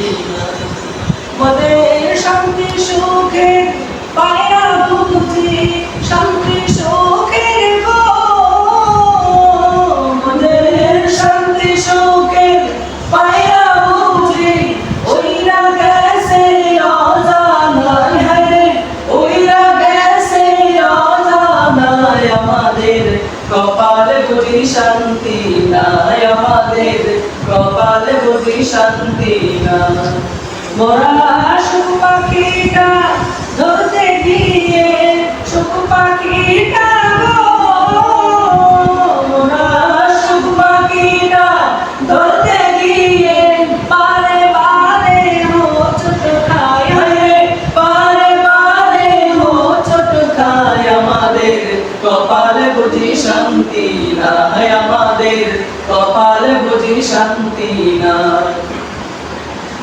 নাই। মোদের শান্তি সুখে পায়া বুঝি শান্তি সুখের গো, মোদের শান্তি সুখে পায়া বুঝি ওইরা গেছে অজানায়, হায়রে ওইরা গেছে অজানায়। আমাদের কপালে বুঝি শান্তি নাই, আমাদের কপালে বুঝি শান্তি নাই। মোরা সুখ পাখিটা ধরতে গিয়ে সুখ পাখিটা গো, মোরা সুখ পাখিটা ধরতে গিয়ে বারে বারে হোঁচট খায়, হায়রে বারে বারে হোঁচট খায়। আমাদের কপালে বুঝি শান্তি নাই, আমাদের কপালে বুঝি শান্তি নাই।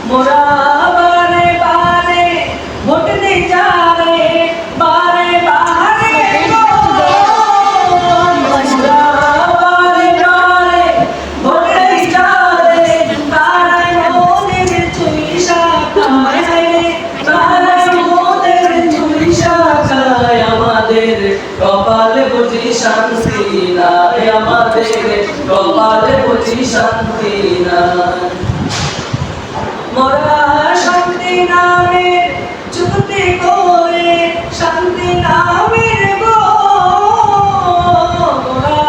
মোরা বারে বারে ভোট দিতে যারে বারে বারে গো, মোরা বারে বারে ভোট দিতে যারে তারাই মোদের চুইসা খায়, হায়রে তারাই মোদের চুইসা খায়। আমাদের কপালে বুঝি শান্তি নাই, আমাদের কপালে বুঝি শান্তি নাই। মোরা শান্তি নামের চুক্তি করে শান্তি নামের গো, মোরা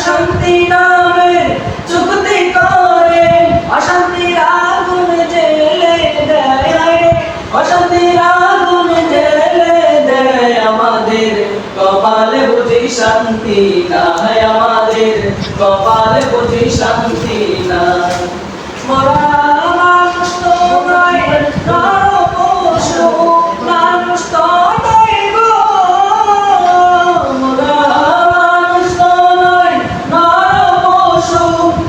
শান্তি নামের চুক্তি করে অশান্তির আগুন জ্বেলে দেয়, হায়রে অশান্তির আগুন জ্বেলে দেয়। আমাদের কপালে বুঝি শান্তি নাই, আমাদের কপালে বুঝি শান্তি নাই। মোরা মানুষ তো নয় নর পশু, মানুষ তো নয় গো, মোরা মানুষ তো নয় নর পশু।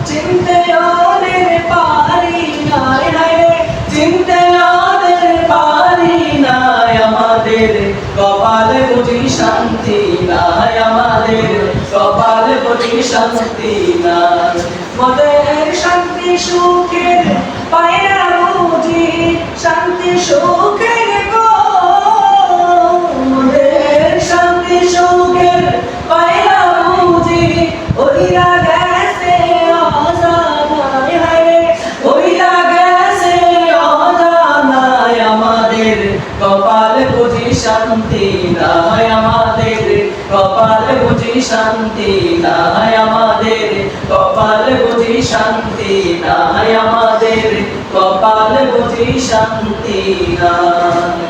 চিনতে ওদের পারি নাই, হায়রে চিনতে ওদের পারি নাই। আমাদের কপালে বুঝি শান্তি নাই, আমাদের কপালে বুঝি শান্তি নাই। মোদের শান্তি সুখের পায়া বুঝি শান্তি সুখের গো, মোদের শান্তি সুখের পায়া বুঝি ওইরা গেছে অজানায়, হায়রে ওইরা গেছে অজানায়। আমাদের কপালে বুঝি শান্তি নাই, আমাদের কপালে বুঝি শান্তি নাই, আমাদের কপালে বুঝি শান্তি নাই, আমাদের কপালে বুঝি শান্তি নাই।